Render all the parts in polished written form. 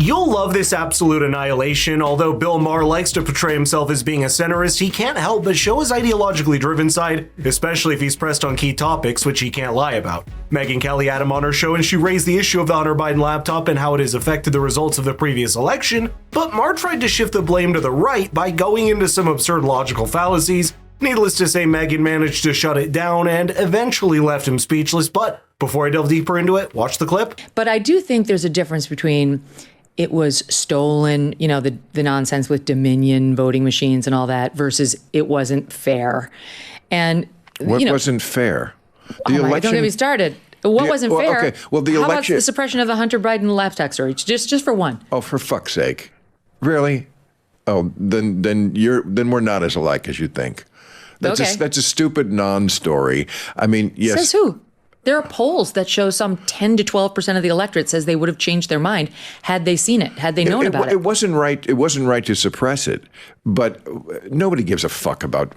You'll love this absolute annihilation. Although Bill Maher likes to portray himself as being a centrist, he can't help but show his ideologically driven side, especially if he's pressed on key topics, which he can't lie about. Megyn Kelly had him on her show and she raised the issue of the Hunter Biden laptop and how it has affected the results of the previous election, but Maher tried to shift the blame to the right by going into some absurd logical fallacies. Needless to say, Megyn managed to shut it down and eventually left him speechless, but before I delve deeper into it, watch the clip. But I do think there's a difference between it was stolen, the nonsense with Dominion voting machines and all that, versus it wasn't fair. And what wasn't fair? The election. Don't get me started. What wasn't fair? Okay. Well, the How election. About the suppression of the Hunter Biden laptop story? Just for one. Oh, for fuck's sake! Really? Oh, then we're not as alike as you think. That's a stupid non-story. I mean, yes. Says who? There are polls that show some 10 to 12% of the electorate says they would have changed their mind had they seen it, had they known about it. It wasn't right. It wasn't right to suppress it, but nobody gives a fuck about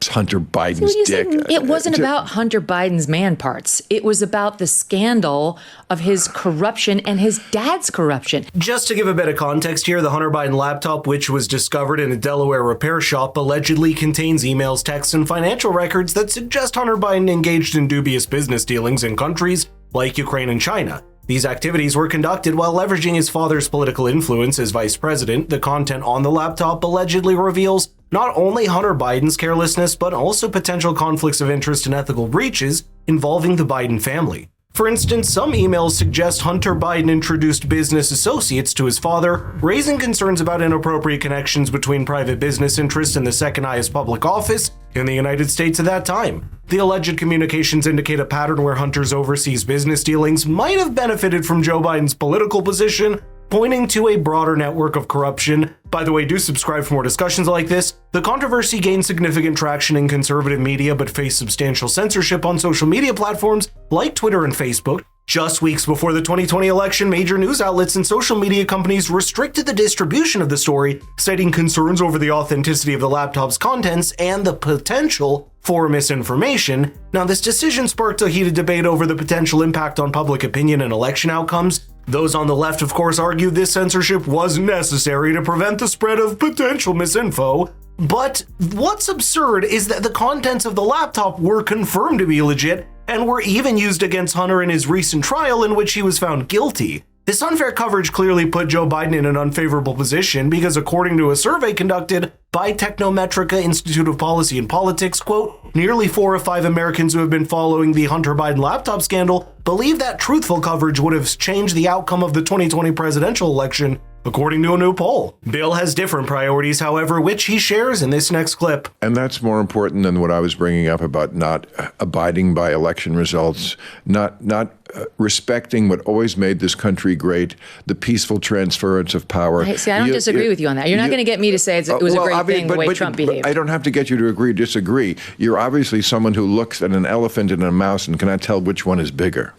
Hunter Biden's dick. It wasn't about Hunter Biden's man parts. It was about the scandal of his corruption and his dad's corruption. Just to give a bit of context here, the Hunter Biden laptop, which was discovered in a Delaware repair shop, allegedly contains emails, texts, and financial records that suggest Hunter Biden engaged in dubious business dealings in countries like Ukraine and China. These activities were conducted while leveraging his father's political influence as vice president. The content on the laptop allegedly reveals not only Hunter Biden's carelessness, but also potential conflicts of interest and ethical breaches involving the Biden family. For instance, some emails suggest Hunter Biden introduced business associates to his father, raising concerns about inappropriate connections between private business interests and the second highest public office in the United States at that time. The alleged communications indicate a pattern where Hunter's overseas business dealings might have benefited from Joe Biden's political position, pointing to a broader network of corruption. By the way, do subscribe for more discussions like this. The controversy gained significant traction in conservative media, but faced substantial censorship on social media platforms like Twitter and Facebook. Just weeks before the 2020 election, major news outlets and social media companies restricted the distribution of the story, citing concerns over the authenticity of the laptop's contents and the potential for misinformation. Now, this decision sparked a heated debate over the potential impact on public opinion and election outcomes. Those on the left, of course, argued this censorship was necessary to prevent the spread of potential misinfo. But what's absurd is that the contents of the laptop were confirmed to be legit and were even used against Hunter in his recent trial in which he was found guilty. This unfair coverage clearly put Joe Biden in an unfavorable position because, according to a survey conducted by Technometrica Institute of Policy and Politics, quote, nearly 4 of 5 Americans who have been following the Hunter Biden laptop scandal believe that truthful coverage would have changed the outcome of the 2020 presidential election, according to a new poll. Bill has different priorities, however, which he shares in this next clip. And that's more important than what I was bringing up about not abiding by election results, not respecting what always made this country great, the peaceful transference of power. I don't disagree with you on that. You're not going to get me to say it was a great thing the way Trump behaved. I don't have to get you to disagree. You're obviously someone who looks at an elephant and a mouse and cannot tell which one is bigger.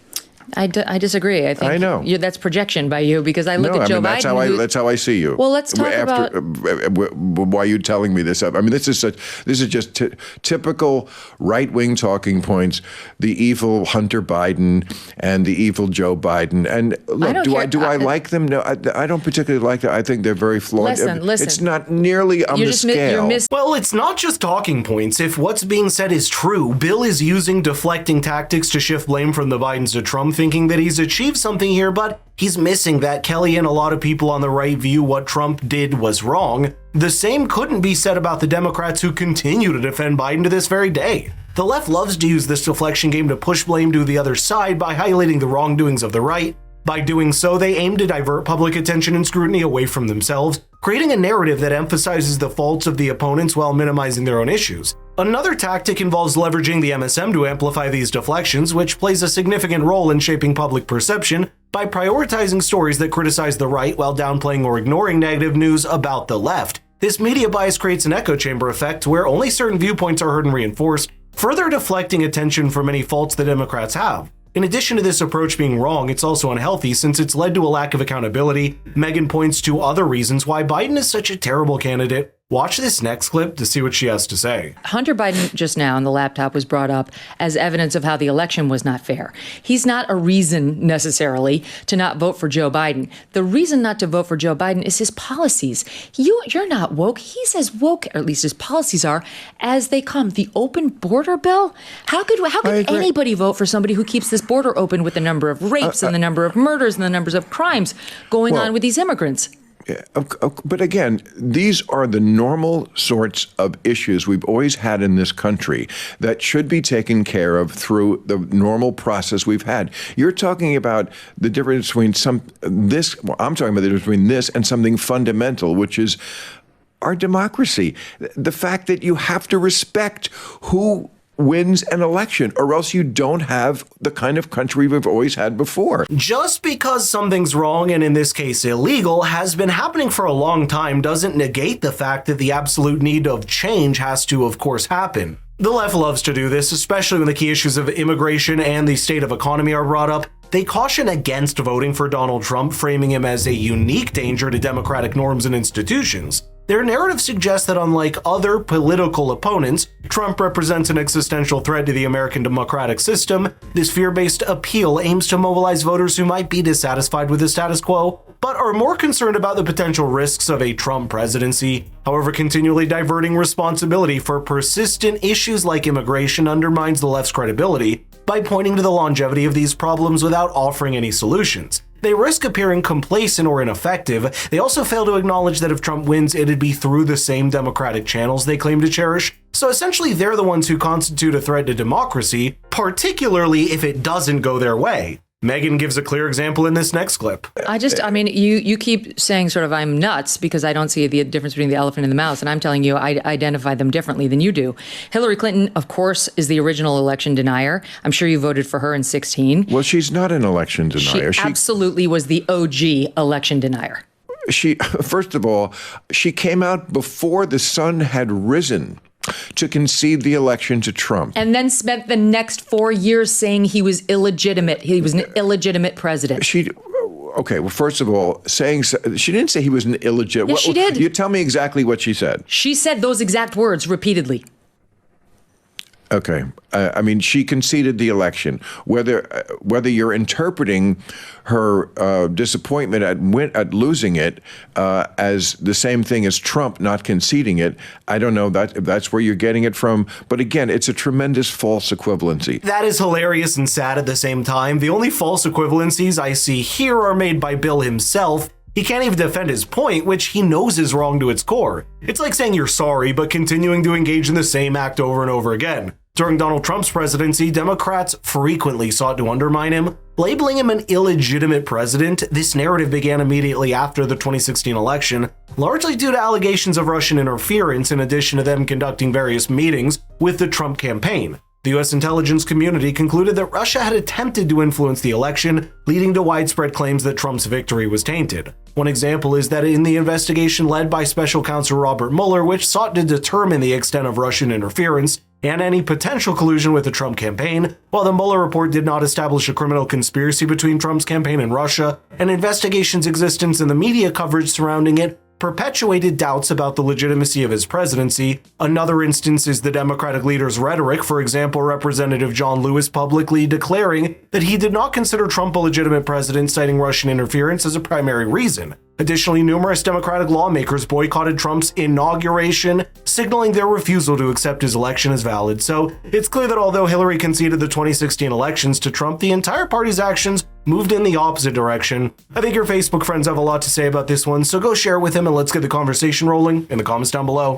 I disagree. I think I know. That's projection by you, because I look at Joe Biden. That's how I see you. Well, let's talk about why are you telling me this. I mean, this is just typical right-wing talking points. The evil Hunter Biden and the evil Joe Biden. And look, do I like them? No, I don't particularly like them. I think they're very flawed. Listen. It's not nearly on the scale. Well, it's not just talking points. If what's being said is true, Bill is using deflecting tactics to shift blame from the Bidens to Trump, thinking that he's achieved something here, but he's missing that Kelly and a lot of people on the right view what Trump did was wrong. The same couldn't be said about the Democrats who continue to defend Biden to this very day. The left loves to use this deflection game to push blame to the other side by highlighting the wrongdoings of the right. By doing so, they aim to divert public attention and scrutiny away from themselves, creating a narrative that emphasizes the faults of the opponents while minimizing their own issues. Another tactic involves leveraging the MSM to amplify these deflections, which plays a significant role in shaping public perception by prioritizing stories that criticize the right while downplaying or ignoring negative news about the left. This media bias creates an echo chamber effect where only certain viewpoints are heard and reinforced, further deflecting attention from any faults the Democrats have. In addition to this approach being wrong, it's also unhealthy since it's led to a lack of accountability. Megyn points to other reasons why Biden is such a terrible candidate. Watch this next clip to see what she has to say. Hunter Biden just now on the laptop was brought up as evidence of how the election was not fair. He's not a reason necessarily to not vote for Joe Biden. The reason not to vote for Joe Biden is his policies. You're not woke. He's as woke, or at least his policies are, as they come. The open border bill? How could anybody vote for somebody who keeps this border open with the number of rapes and the number of murders and the numbers of crimes going on with these immigrants? But again, these are the normal sorts of issues we've always had in this country that should be taken care of through the normal process we've had. You're talking about the difference between I'm talking about the difference between this and something fundamental, which is our democracy. The fact that you have to respect who wins an election, or else you don't have the kind of country we've always had before. Just because something's wrong, and in this case illegal, has been happening for a long time doesn't negate the fact that the absolute need of change has to, of course, happen. The left loves to do this, especially when the key issues of immigration and the state of economy are brought up. They caution against voting for Donald Trump, framing him as a unique danger to democratic norms and institutions. Their narrative suggests that unlike other political opponents, Trump represents an existential threat to the American democratic system. This fear-based appeal aims to mobilize voters who might be dissatisfied with the status quo, but are more concerned about the potential risks of a Trump presidency. However, continually diverting responsibility for persistent issues like immigration undermines the left's credibility by pointing to the longevity of these problems without offering any solutions. They risk appearing complacent or ineffective. They also fail to acknowledge that if Trump wins, it'd be through the same democratic channels they claim to cherish. So essentially, they're the ones who constitute a threat to democracy, particularly if it doesn't go their way. Megyn gives a clear example in this next clip. You keep saying sort of I'm nuts because I don't see the difference between the elephant and the mouse, and I'm telling you I identify them differently than you do. Hillary Clinton, of course, is the original election denier. I'm sure you voted for her in 2016. Well, she's not an election denier. She absolutely was the OG election denier. First of all, she came out before the sun had risen to concede the election to Trump. And then spent the next 4 years saying he was illegitimate. He was an illegitimate president. Okay, well, first of all, she didn't say he was an illegitimate. Yes, she did. You tell me exactly what she said. She said those exact words repeatedly. Okay. She conceded the election. Whether you're interpreting her disappointment at losing it as the same thing as Trump not conceding it, I don't know if that's where you're getting it from. But again, it's a tremendous false equivalency. That is hilarious and sad at the same time. The only false equivalencies I see here are made by Bill himself. He can't even defend his point, which he knows is wrong to its core. It's like saying you're sorry, but continuing to engage in the same act over and over again. During Donald Trump's presidency, Democrats frequently sought to undermine him. Labeling him an illegitimate president, this narrative began immediately after the 2016 election, largely due to allegations of Russian interference in addition to them conducting various meetings with the Trump campaign. The U.S. intelligence community concluded that Russia had attempted to influence the election, leading to widespread claims that Trump's victory was tainted. One example is that in the investigation led by Special Counsel Robert Mueller, which sought to determine the extent of Russian interference and any potential collusion with the Trump campaign, while the Mueller report did not establish a criminal conspiracy between Trump's campaign and Russia, an investigation's existence and the media coverage surrounding it perpetuated doubts about the legitimacy of his presidency. Another instance is the Democratic leader's rhetoric, for example, Representative John Lewis publicly declaring that he did not consider Trump a legitimate president, citing Russian interference as a primary reason. Additionally, numerous Democratic lawmakers boycotted Trump's inauguration, signaling their refusal to accept his election as valid. So it's clear that although Hillary conceded the 2016 elections to Trump, the entire party's actions moved in the opposite direction. I think your Facebook friends have a lot to say about this one, so go share it with him and let's get the conversation rolling in the comments down below.